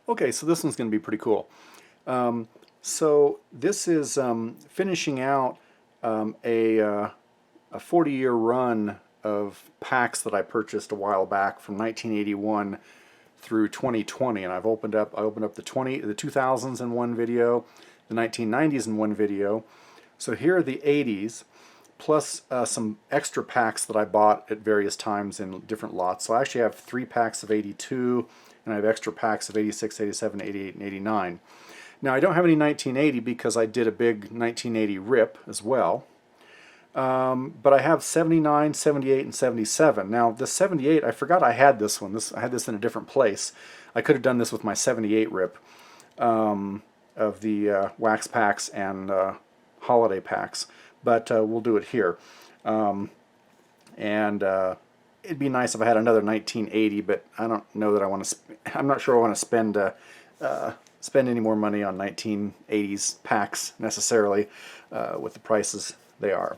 Okay, so this one's going to be pretty cool. So this is finishing out a 40-year run of packs that I purchased a while back from 1981 through 2020, and I opened up the 2000s in one video, the 1990s in one video. So here are the 80s, plus some extra packs that I bought at various times in different lots. So I actually have 3 packs of 82, and I have extra packs of 86, 87, 88, and 89. Now I don't have any 1980 because I did a big 1980 rip as well. But I have 79, 78, and 77. Now the 78, I forgot I had this one. I had this in a different place. I could have done this with my 78 rip of the wax packs and holiday packs, but we'll do it here. It'd be nice if I had another 1980, but I don't know that I want to. I'm not sure I want to spend any more money on 1980s packs necessarily with the prices they are.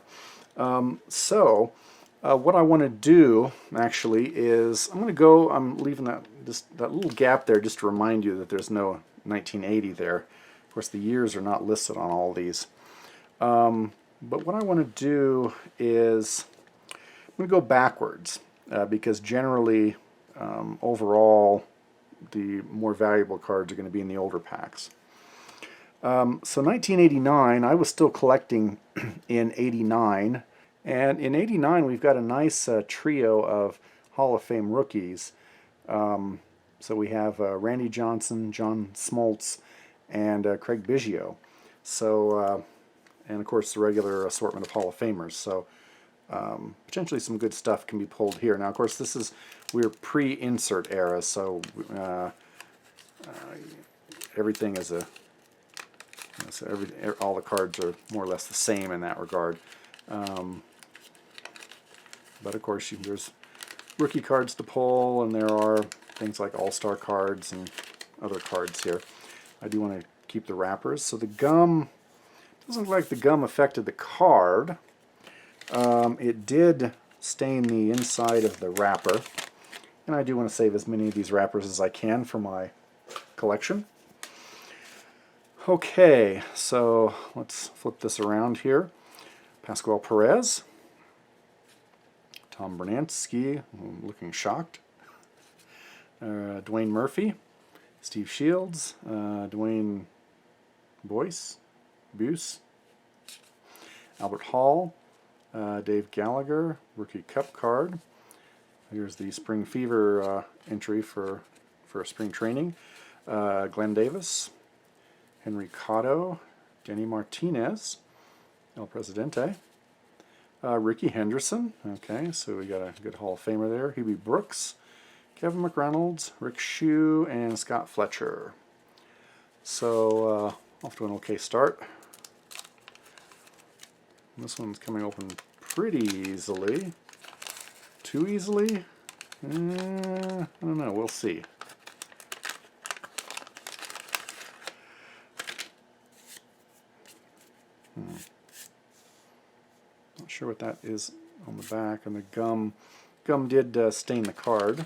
What I want to do actually is I'm leaving that little gap there just to remind you that there's no 1980 there. Of course, the years are not listed on all these. But what I want to do is I'm going to go backwards because generally, overall, the more valuable cards are going to be in the older packs. So 1989, I was still collecting in 89, and in 89 we've got a nice trio of Hall of Fame rookies. So we have Randy Johnson, John Smoltz, and Craig Biggio. So, and of course the regular assortment of Hall of Famers. So potentially some good stuff can be pulled here. Now, of course, we're pre-insert era, so everything is all the cards are more or less the same in that regard. But of course, there's rookie cards to pull, and there are things like all-star cards and other cards here. I do want to keep the wrappers. So the gum, doesn't look like the gum affected the card. It did stain the inside of the wrapper, and I do want to save as many of these wrappers as I can for my collection. Okay, so let's flip this around here. Pascual Perez, Tom Bernansky, looking shocked, Dwayne Murphy, Steve Shields, Dwayne Boyce, Albert Hall, Dave Gallagher, Rookie Cup card. Here's the Spring Fever entry for spring training. Glenn Davis, Henry Cotto, Denny Martinez, El Presidente, Ricky Henderson. Okay, so we got a good Hall of Famer there. Hubie Brooks, Kevin McReynolds, Rick Shue, and Scott Fletcher. So off to an okay start. This one's coming open pretty easily. Too easily? I don't know. We'll see. Not sure what that is on the back. And the gum did stain the card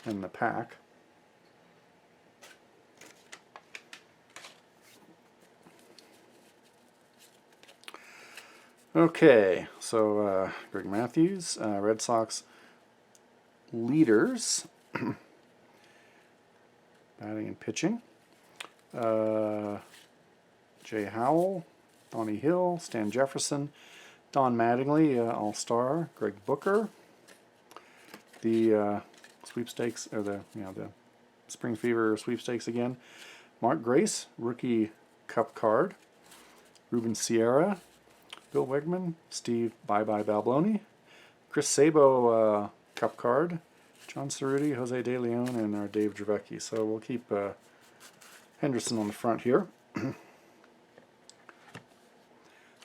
and the pack. Okay, so Greg Matthews, Red Sox leaders, batting and pitching. Jay Howell, Donnie Hill, Stan Jefferson, Don Mattingly, All-Star, Greg Booker. The sweepstakes, or the Spring Fever sweepstakes again. Mark Grace, Rookie Cup card. Ruben Sierra, Bill Wegman, Steve Bye-Bye Balboni, Chris Sabo Cup card, John Cerruti, Jose De Leon, and our Dave Dravecki. So we'll keep Henderson on the front here.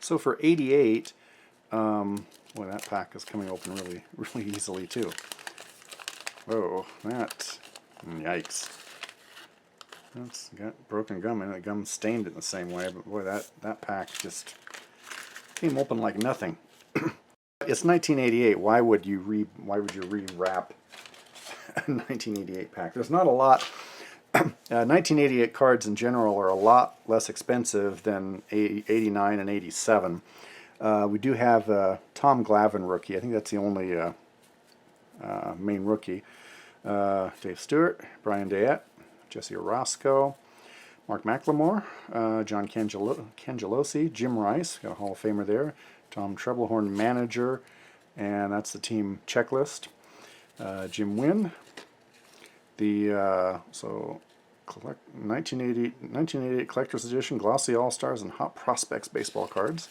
So for 88, boy, that pack is coming open really easily too. Oh, yikes. That's got broken gum in it. The gum stained it the same way, but boy, that pack just came open like nothing. It's 1988. Why would you rewrap a 1988 pack? There's not a lot 1988 cards in general are a lot less expensive than 89 and 87. We do have Tom Glavine rookie. I think that's the only main rookie. Dave Stewart, Brian Dayette, Jesse Orosco, Mark McLemore, John Cangelosi, Jim Rice, got a Hall of Famer there, Tom Treblehorn, manager, and that's the team checklist. Jim Wynn, the 1988 Collector's Edition Glossy All-Stars and Hot Prospects baseball cards.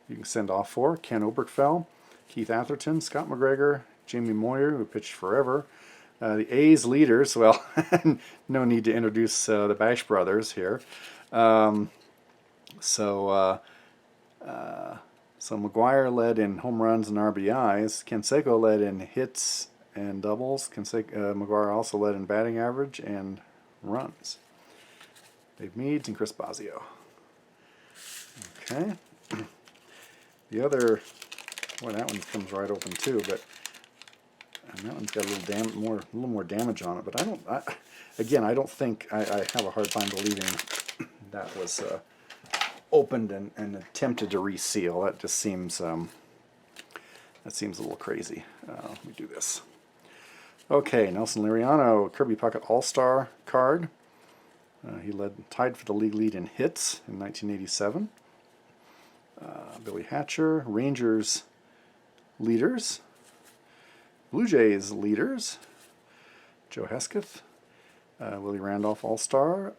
You can send off for Ken Oberkfell, Keith Atherton, Scott McGregor, Jamie Moyer, who pitched forever. The A's leaders, well, no need to introduce the Bash brothers here. So McGuire led in home runs and RBIs. Canseco led in hits and doubles. McGuire also led in batting average and runs. Dave Meads and Chris Bosio. Okay. The other, well, that one comes right open too, but and that one's got a little more damage on it. But I don't think I have a hard time believing that was opened and attempted to reseal. That just seems a little crazy. Let me do this. Okay, Nelson Liriano, Kirby Puckett All-Star card. He tied for the league lead in hits in 1987. Billy Hatcher, Rangers leaders. Blue Jays leaders. Joe Hesketh, Willie Randolph All-Star.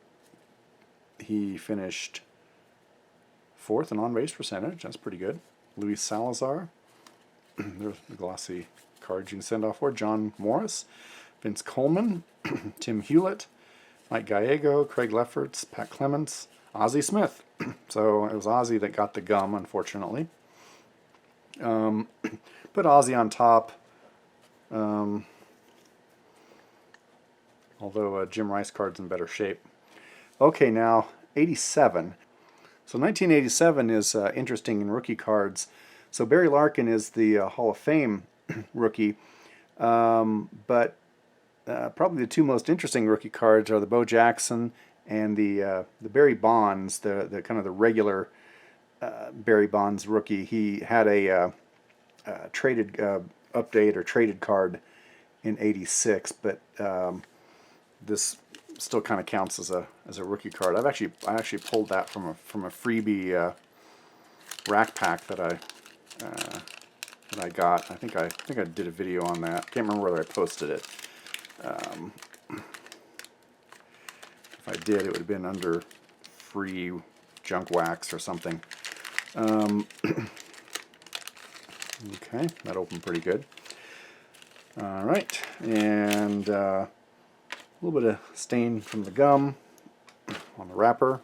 He finished 4th in on-base percentage. That's pretty good. Luis Salazar. There's the glossy cards you can send off for. John Morris, Vince Coleman, Tim Hewlett, Mike Gallego, Craig Lefferts, Pat Clements, Ozzie Smith. So it was Ozzie that got the gum, unfortunately. Put Ozzie on top. Although Jim Rice card's in better shape. Okay, now 87. So 1987 is interesting in rookie cards. So Barry Larkin is the Hall of Fame rookie, but probably the two most interesting rookie cards are the Bo Jackson and the Barry Bonds, the kind of the regular Barry Bonds rookie. He had a traded update or traded card in '86, but this still kind of counts as a rookie card. I actually pulled that from a freebie rack pack that I got. I think I did a video on that. Can't remember whether I posted it. If I did, it would have been under free junk wax or something. Okay, that opened pretty good. All right, and a little bit of stain from the gum on the wrapper.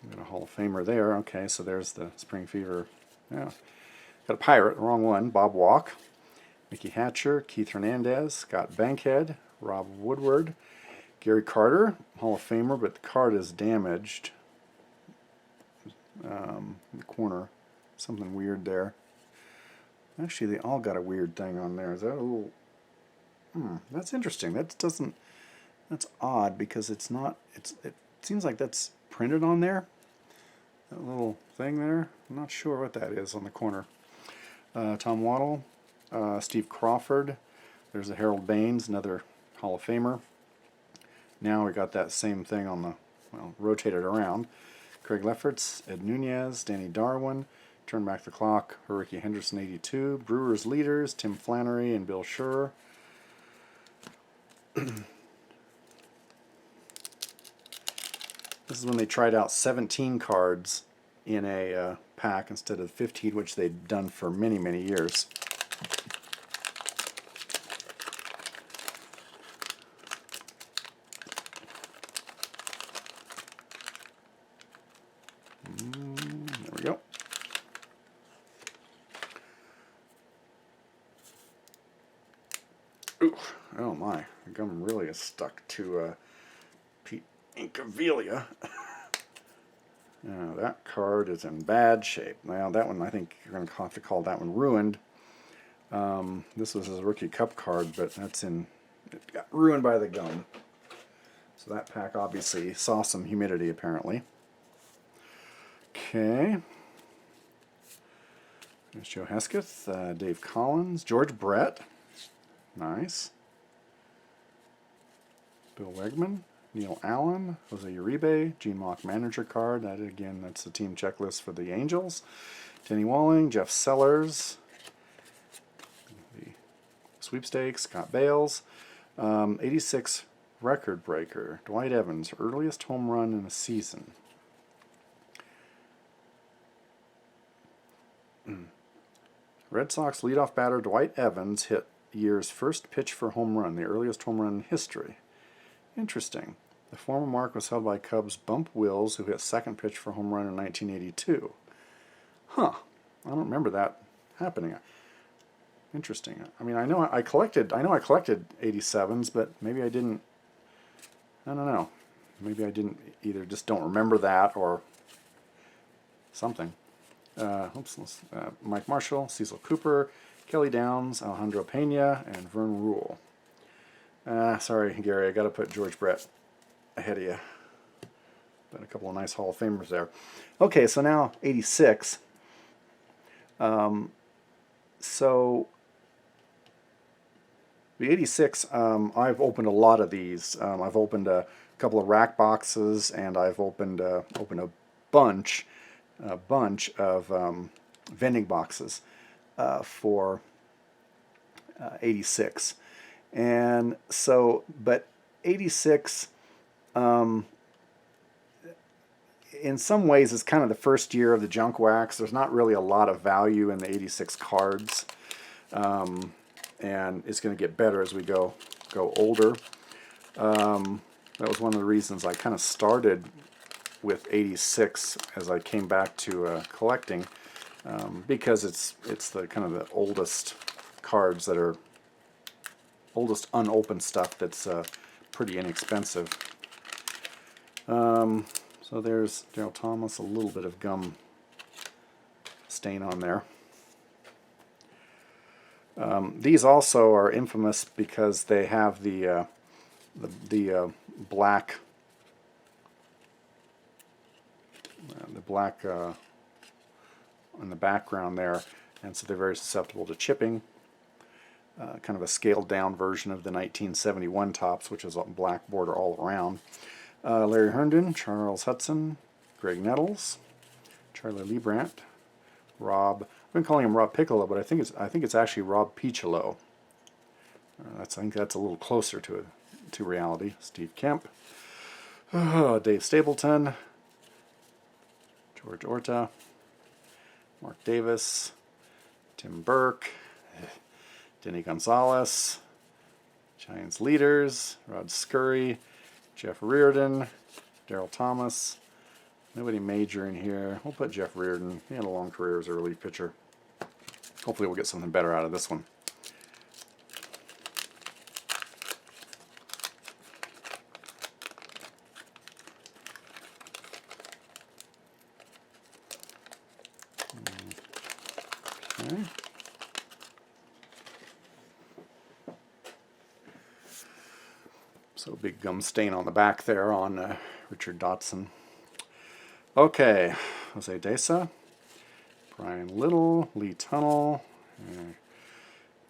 Got a Hall of Famer there. Okay, so there's the Spring Fever. Yeah, got a Pirate, the wrong one. Bob Walk, Mickey Hatcher, Keith Hernandez, Scott Bankhead, Rob Woodward, Gary Carter, Hall of Famer, but the card is damaged. In the corner, something weird there. Actually, they all got a weird thing on there. Is that a little? That's interesting. That's odd because it's not. It seems like that's printed on there. That little thing there. I'm not sure what that is on the corner. Tom Waddle, Steve Crawford. There's a Harold Baines, another Hall of Famer. Now we got that same thing on the rotated around. Craig Lefferts, Ed Nunez, Danny Darwin. Turn back the clock. Ricky Henderson, 82. Brewers leaders, Tim Flannery and Bill Scherr. This is when they tried out 17 cards in a pack instead of 15, which they'd done for many, many years. There we go. Ooh, oh my, the gum really is stuck to Pete Incaviglia. Now that card is in bad shape. Now that one, I think you're going to have to call that one ruined. This was his rookie cup card, but it got ruined by the gum. So that pack obviously saw some humidity apparently. Okay. There's Joe Hesketh, Dave Collins, George Brett. Nice. Bill Wegman, Neil Allen, Jose Uribe, Gene Mock manager card. That again, that's the team checklist for the Angels. Denny Walling, Jeff Sellers, the sweepstakes, Scott Bales, 86 record breaker, Dwight Evans, earliest home run in a season. Red Sox leadoff batter Dwight Evans hit year's first pitch for home run, the earliest home run in history. Interesting. The former mark was held by Cubs Bump Wills, who hit second pitch for home run in 1982. Huh. I don't remember that happening. Interesting. I mean, I know I collected 87s, but maybe I didn't. I don't know. Maybe I didn't either. Just don't remember that or something. Mike Marshall, Cecil Cooper, Kelly Downs, Alejandro Pena, and Vern Rule. Sorry, Gary, I got to put George Brett ahead of you. But a couple of nice Hall of Famers there. Okay, so now 86. So the 86, I've opened a lot of these. I've opened a couple of rack boxes, and I've opened a bunch of vending boxes for 86. And so, but 86, in some ways, is kind of the first year of the junk wax. There's not really a lot of value in the 86 cards, and it's going to get better as we go older. That was one of the reasons I kind of started with 86 as I came back to collecting, because it's the kind of the oldest cards that are oldest unopened stuff that's pretty inexpensive. So there's Daryl Thomas, a little bit of gum stain on there. These also are infamous because they have the black in the background there, and so they're very susceptible to chipping. Kind of a scaled down version of the 1971 tops, which is a black border all around. Larry Herndon, Charles Hudson, Greg Nettles, Charlie Leibrandt, Rob. I've been calling him Rob Piccolo, but I think it's actually Rob Piccolo. I think that's a little closer to reality. Steve Kemp, Dave Stapleton, George Orta, Mark Davis, Tim Burke, Denny Gonzalez, Giants leaders, Rod Scurry, Jeff Reardon, Daryl Thomas. Nobody major in here. We'll put Jeff Reardon. He had a long career as a relief pitcher. Hopefully we'll get something better out of this one. Okay. So big gum stain on the back there on Richard Dotson. Okay, Jose Deza, Brian Little, Lee Tunnell,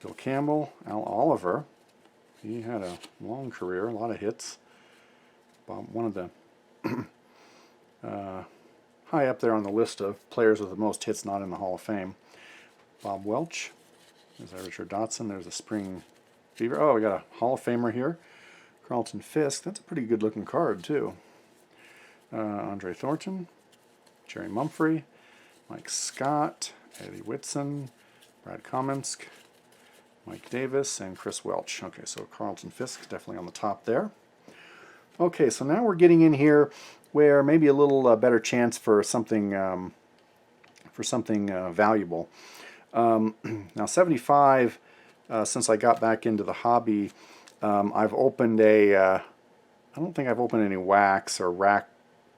Bill Campbell, Al Oliver. He had a long career, a lot of hits. One of the high up there on the list of players with the most hits not in the Hall of Fame. Bob Welch. There's Richard Dotson. There's a Spring Fever. Oh, we got a Hall of Famer here. Carlton Fisk. That's a pretty good looking card, too. Andre Thornton, Jerry Mumphrey, Mike Scott, Eddie Whitson, Brad Kominsk, Mike Davis, and Chris Welch. Okay, so Carlton Fisk definitely on the top there. Okay, so now we're getting in here where maybe a little better chance for something valuable. Now 75, since I got back into the hobby, I've opened I don't think I've opened any wax or rack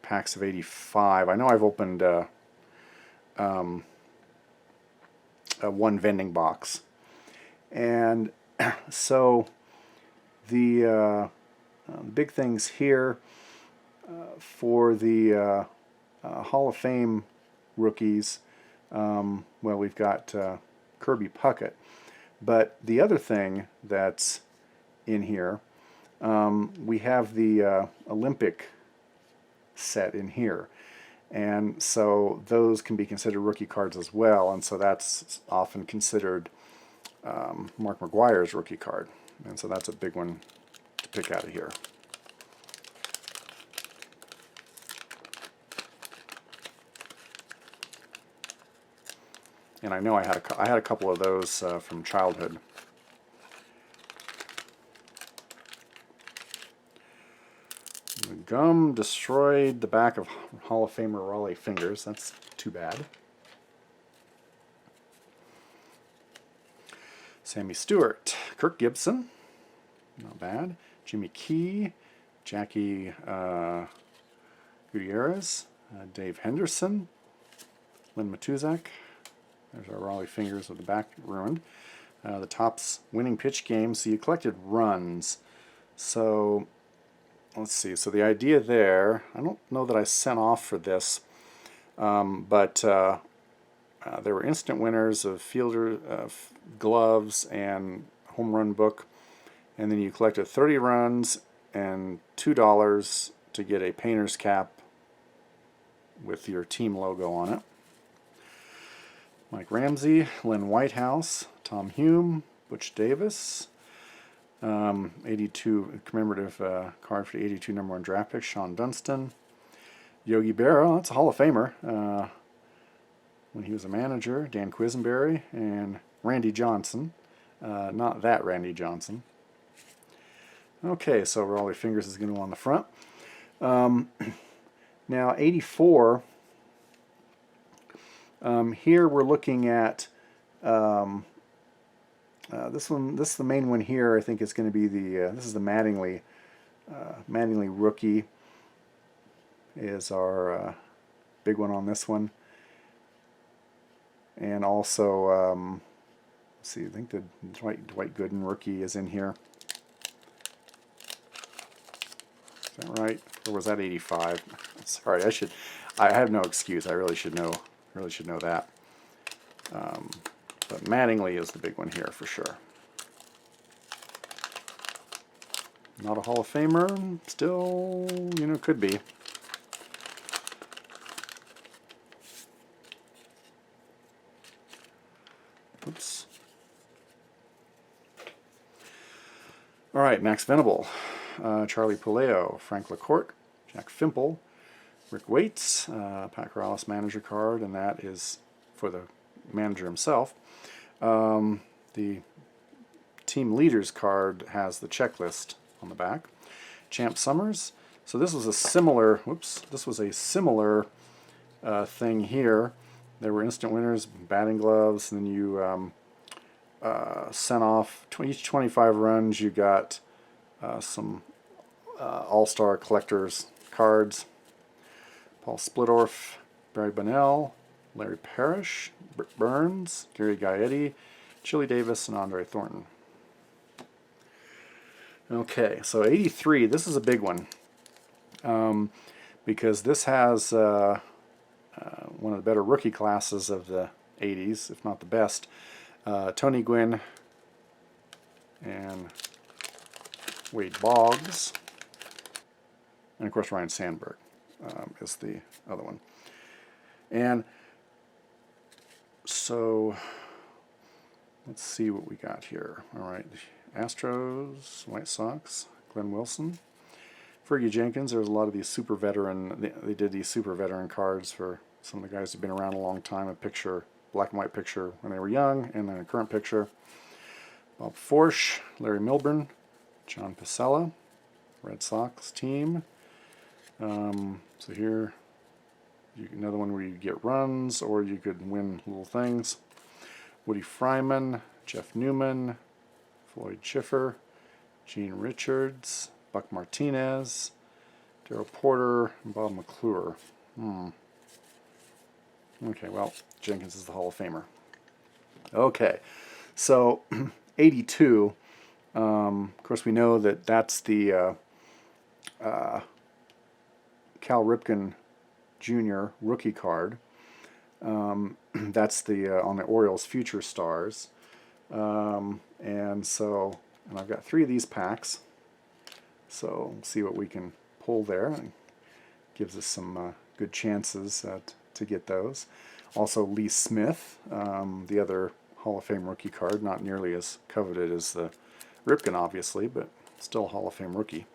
packs of 85. I know I've opened one vending box. And so the big things here for the Hall of Fame rookies, well, we've got Kirby Puckett. But the other thing that's in here, we have the Olympic set in here. And so those can be considered rookie cards as well, and so that's often considered Mark McGwire's rookie card. And so that's a big one to pick out of here. And I know I had a couple of those from childhood. The gum destroyed the back of Hall of Famer Raleigh Fingers. That's too bad. Sammy Stewart, Kirk Gibson, not bad. Jimmy Key, Jackie Gutierrez, Dave Henderson, Lynn Matuzak. There's our Raleigh Fingers with the back ruined. The Topps winning pitch game. So you collected runs. So let's see. So the idea there, I don't know that I sent off for this, but there were instant winners of fielder gloves and home run book. And then you collected 30 runs and $2 to get a painter's cap with your team logo on it. Mike Ramsey, Lynn Whitehouse, Tom Hume, Butch Davis, 82 commemorative card for the 82 number 1 draft pick, Sean Dunston. Yogi Berra, that's a Hall of Famer when he was a manager, Dan Quisenberry, and Randy Johnson. Not that Randy Johnson. Okay, so Raleigh Fingers is going to go on the front. Now 84, here we're looking at this one. This is the main one here. I think it's going to be the this is the Mattingly rookie is our big one on this one. And also let's see, I think the Dwight Gooden rookie is in here. Is that right? Or was that 85? Sorry, I have no excuse. I really should know that. But Mattingly is the big one here for sure. Not a Hall of Famer, still, could be. Oops. All right, Max Venable, Charlie Puleo, Frank LaCourte, Jack Fimple, Rick Waits, Pat Corrales manager card, and that is for the manager himself. The team leaders card has the checklist on the back. Champ Summers. So this was a similar. This was a similar thing here. There were instant winners, batting gloves, and then you sent off each 25 runs. You got some All-Star Collectors cards. Paul Splittorff, Barry Bonnell, Larry Parrish, Britt Burns, Gary Gaetti, Chili Davis, and Andre Thornton. Okay, so 83, this is a big one because this has one of the better rookie classes of the 80s, if not the best. Tony Gwynn and Wade Boggs, and of course Ryan Sandberg is the other one. And so let's see what we got here. All right, Astros, White Sox, Glenn Wilson, Fergie Jenkins. There's a lot of these super veteran. They did these super veteran cards for some of the guys who've been around a long time. A picture, black and white picture when they were young, and then a current picture. Bob Forsch, Larry Milburn, John Pasella, Red Sox team. So here, another one where you get runs, or you could win little things. Woody Fryman, Jeff Newman, Floyd Schiffer, Gene Richards, Buck Martinez, Darryl Porter, and Bob McClure. Okay, well, Jenkins is the Hall of Famer. Okay, so 82. Of course, we know that that's the Cal Ripken Jr. rookie card. That's the on the Orioles Future Stars. And I've got 3 of these packs. So we'll see what we can pull there. It gives us some good chances to get those. Also Lee Smith, the other Hall of Fame rookie card, not nearly as coveted as the Ripken, obviously, but still a Hall of Fame rookie.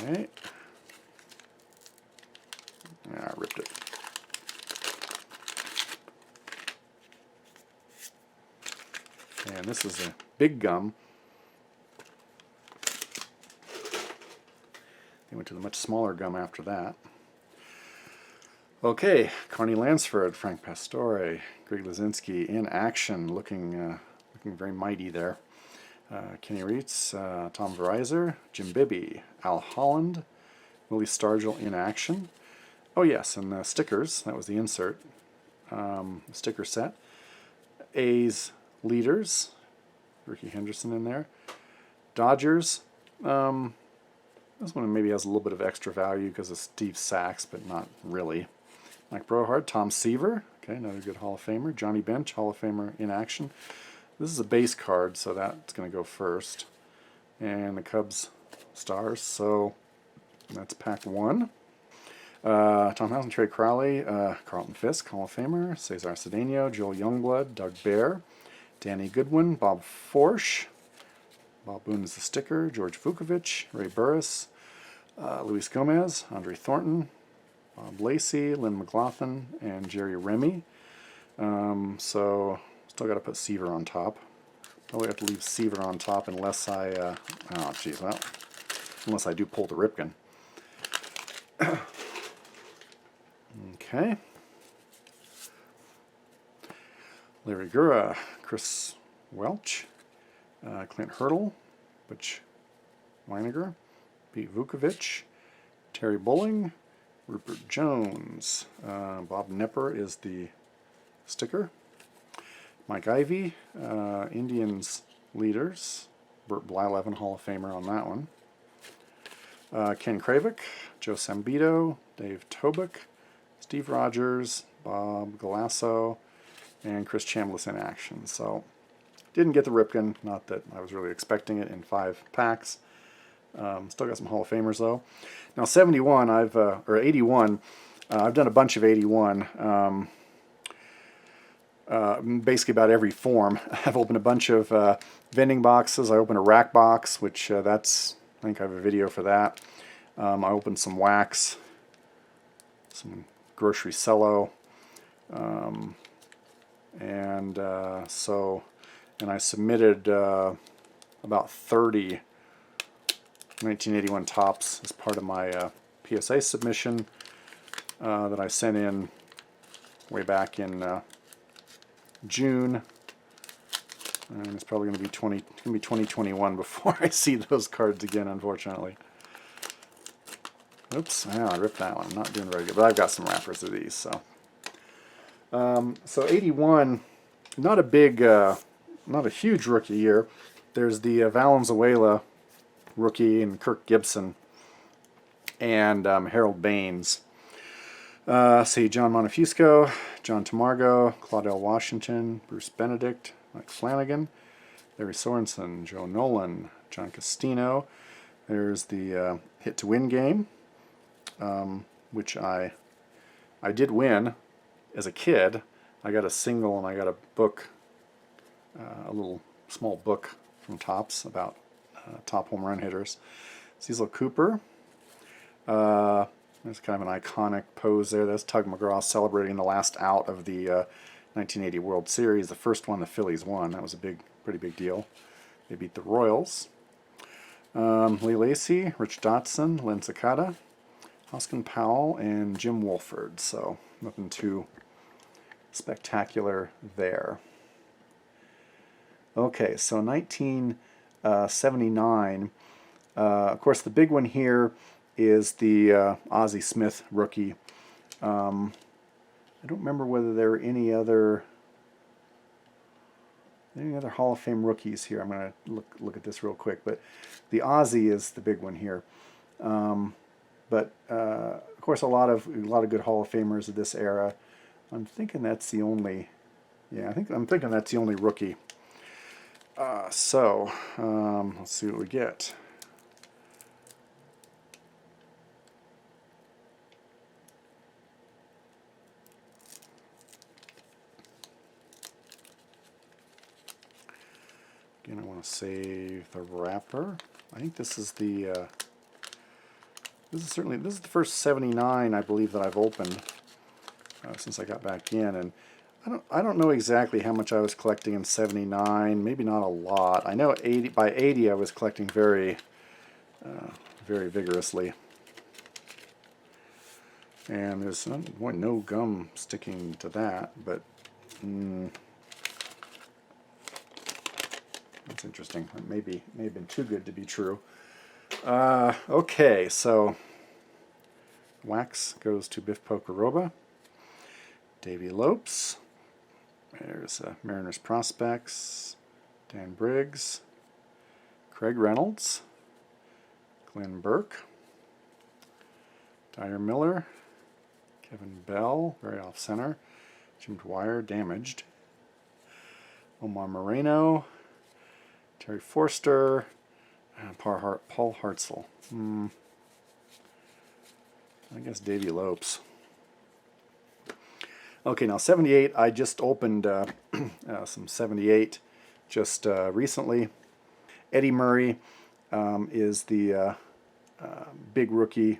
Okay. Yeah, I ripped it. And this is a big gum. They went to the much smaller gum after that. Okay, Carney Lansford, Frank Pastore, Greg Luzinski in action, looking very mighty there. Kenny Reitz, Tom Verizor, Jim Bibby, Al Holland, Willie Stargell in action. Oh yes, and the stickers, that was the insert. Sticker set. A's leaders, Ricky Henderson in there. Dodgers, this one maybe has a little bit of extra value because of Steve Sachs, but not really. Mike Brohard, Tom Seaver, okay, another good Hall of Famer. Johnny Bench, Hall of Famer in action. This is a base card, so that's going to go first. And the Cubs stars, so that's pack 1. Tom Housen, Trey Crowley, Carlton Fisk, Hall of Famer, Cesar Cedeno, Joel Youngblood, Doug Bear, Danny Goodwin, Bob Forsch, Bob Boone is the sticker, George Vukovic, Ray Burris, Luis Gomez, Andre Thornton, Bob Lacey, Lynn McLaughlin, and Jerry Remy. So still got to put Seaver on top. Probably have to leave Seaver on top unless I, unless I do pull the Ripken. Okay. Larry Gura, Chris Welch, Clint Hurdle, Butch Weiniger, Pete Vukovic, Terry Bowling, Rupert Jones, Bob Nepper is the sticker, Mike Ivey, Indians leaders, Burt Blyleven, Hall of Famer on that one, Ken Kravick, Joe Sambito, Dave Tobick, Steve Rogers, Bob Galasso, and Chris Chambliss in action. So didn't get the Ripken, not that I was really expecting it in 5 packs. Still got some Hall of Famers though. Now 71, or 81, I've done a bunch of 81. Basically about every form. I've opened a bunch of vending boxes. I opened a rack box, which I think I have a video for that. I opened some wax, some grocery cello, and I submitted about 30 1981 tops as part of my PSA submission that I sent in way back in June, and it's probably going to be 2021 before I see those cards again, unfortunately. Oops, I ripped that one. I'm not doing very good, but I've got some wrappers of these. So 81, not a huge rookie year. There's the Valenzuela rookie and Kirk Gibson and Harold Baines. See John Montefiusco, John Tamargo, Claudel Washington, Bruce Benedict, Mike Flanagan, Larry Sorensen, Joe Nolan, John Castino. There's the Hit to Win game, which I did win as a kid. I got a single and I got a book, a little small book from Topps about top home run hitters. Cecil Cooper. There's kind of an iconic pose there. That's Tug McGraw celebrating the last out of the 1980 World Series. The first one the Phillies won. That was a pretty big deal. They beat the Royals. Lee Lacy, Rich Dotson, Len Sakata, Hoskin Powell, and Jim Wolford. So nothing too spectacular there. Okay, so 1979. Of course, the big one here is the Ozzie Smith rookie. I don't remember whether there are any other Hall of Fame rookies here. I'm going to look at this real quick, but the Ozzie is the big one here. But of course, a lot of good Hall of Famers of this era. I'm thinking that's the only. Yeah, I'm thinking that's the only rookie. So let's see what we get. Again, I want to save the wrapper. I think this is the. This is the first 79 I believe that I've opened since I got back in, and I don't know exactly how much I was collecting in 79. Maybe not a lot. I know by 80 I was collecting very vigorously. And there's no gum sticking to that, but that's interesting. It may have been too good to be true. Okay, so wax goes to Biff Pokeroba, Davy Lopes. There's Mariners Prospects, Dan Briggs, Craig Reynolds, Glenn Burke, Dyer Miller, Kevin Bell, very off center, Jim Dwyer, damaged, Omar Moreno, Terry Forster, and Paul Hartzell. I guess Davy Lopes. Okay, now 78, I just opened some 78 just recently. Eddie Murray is the big rookie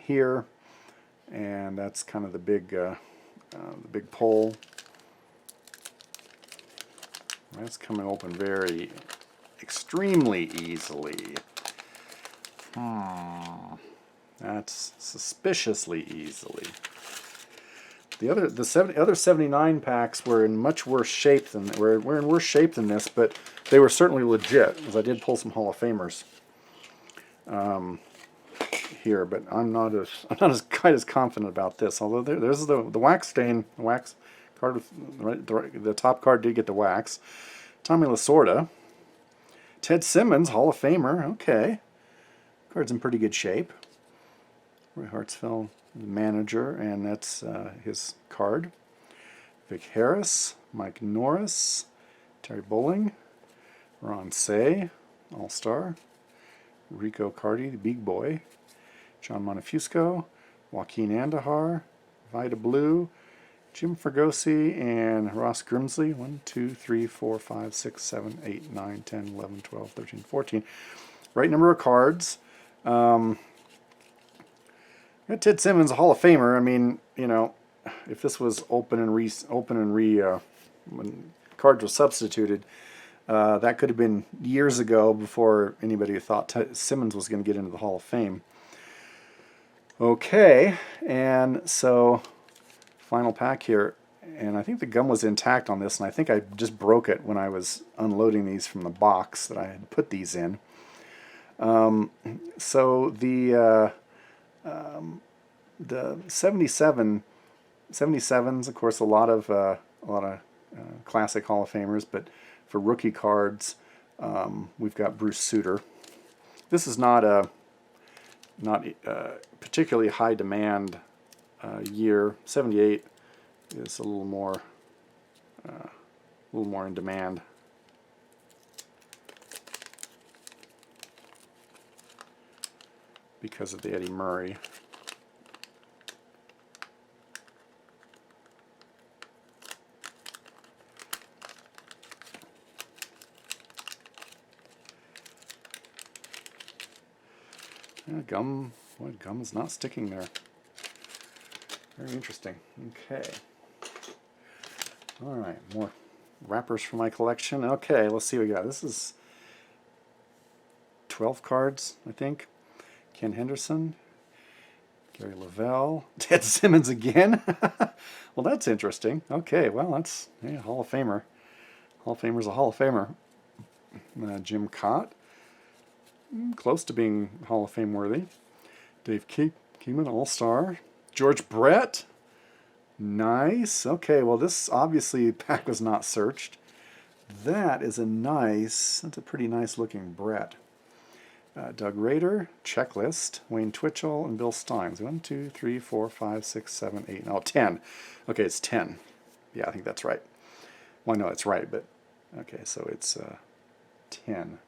here, and that's kind of the big pull. That's coming open extremely easily. That's suspiciously easily. The other 79 packs were in much worse shape than were in worse shape than this, but they were certainly legit, because I did pull some Hall of Famers here. But I'm not quite as confident about this. Although there's the wax stain, the wax card with the top card did get the wax. Tommy Lasorda, Ted Simmons, Hall of Famer. Okay, card's in pretty good shape. Roy Hartsfield, the manager, and that's his card. Vic Harris, Mike Norris, Terry Bowling, Ron Say, All-Star, Rico Cardi, the big boy, John Monefusco, Joaquin Andahar, Vida Blue, Jim Fregosi, and Ross Grimsley. 1, 2, 3, 4, 5, 6, 7, 8, 9, 10, 11, 12, 13, 14. Right number of cards. Ted Simmons, a Hall of Famer. I mean, you know, if this was open and when cards were substituted, that could have been years ago before anybody thought Simmons was going to get into the Hall of Fame. Okay, and so final pack here, and I think the gum was intact on this, and I think I just broke it when I was unloading these from the box that I had put these in. So the 77s, of course, a lot of classic Hall of Famers, but for rookie cards, we've got Bruce Sutter. This is not a particularly high demand year. 78 is a little more in demand. Because of the Eddie Murray. Yeah, gum is not sticking there. Very interesting. Okay. All right, more wrappers for my collection. Okay, let's see what we got. This is 12 cards, I think. Ken Henderson, Gary Lavelle, Ted Simmons again. Well, that's interesting. Okay, well, that's Hall of Famer. Hall of Famer's a Hall of Famer. Jim Cott, close to being Hall of Fame worthy. Dave Keenan, All-Star. George Brett. Nice. Okay, well this obviously pack was not searched. That's a pretty nice looking Brett. Doug Rader, Checklist, Wayne Twitchell, and Bill Steins. 1, 2, 3, 4, 5, 6, 7, 8. Oh, 10. Okay, it's 10. Yeah, I think that's right. Well, I know it's right, but okay, so it's 10.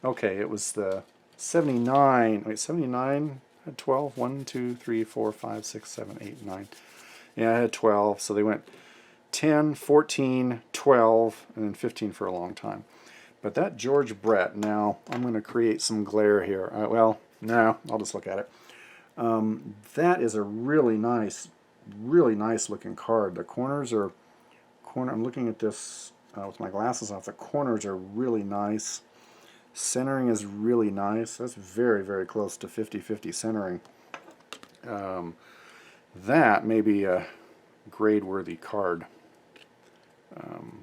Okay, it was the 79. Wait, 79 had 12. 1, 2, 3, 4, 5, 6, 7, 8, 9. Yeah, I had 12, so they went 10, 14, 12, and then 15 for a long time. But that George Brett, now I'm going to create some glare here. Well, no, I'll just look at it. That is a really nice looking card. The corners are, I'm looking at this with my glasses off. The corners are really nice. Centering is really nice. That's very, very close to 50-50 centering. That may be a grade-worthy card.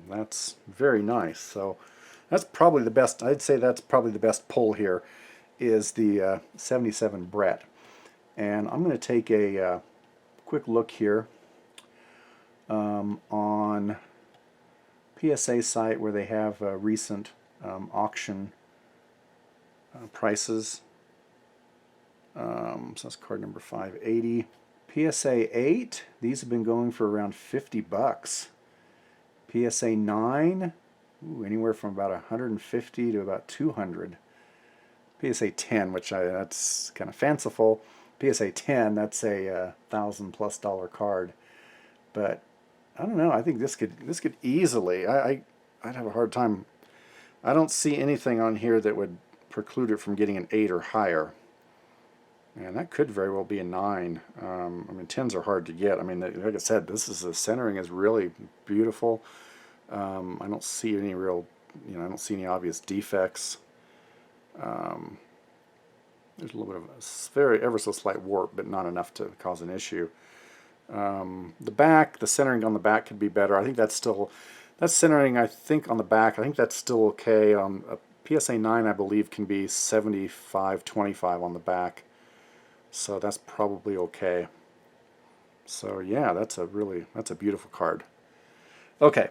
That's very nice. So that's probably the best. I'd say that's probably the best pull here is the 77 Brett. And I'm going to take a quick look here on PSA site where they have recent auction prices. So that's card number 580. PSA 8, these have been going for around 50 bucks. PSA 9, anywhere from about 150 to about 200. PSA 10, that's kind of fanciful. PSA 10, that's a $1,000+ card. But I don't know. I think this could easily. I'd have a hard time. I don't see anything on here that would preclude it from getting an 8 or higher. And that could very well be a 9. I mean, 10s are hard to get. I mean, like I said, the centering is really beautiful. I don't see any real, I don't see any obvious defects. There's a little bit of a ever so slight warp, but not enough to cause an issue. The centering on the back could be better. I think that's centering, I think, on the back. I think that's still okay. A PSA 9, I believe, can be 75-25 on the back. So that's probably okay. So yeah, that's a beautiful card. Okay.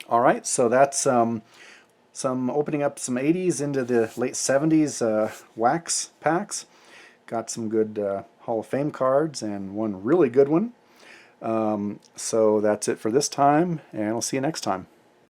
All right, so that's some opening up some 80s into the late 70s wax packs. Got some good Hall of Fame cards and one really good one. So that's it for this time, and I'll see you next time.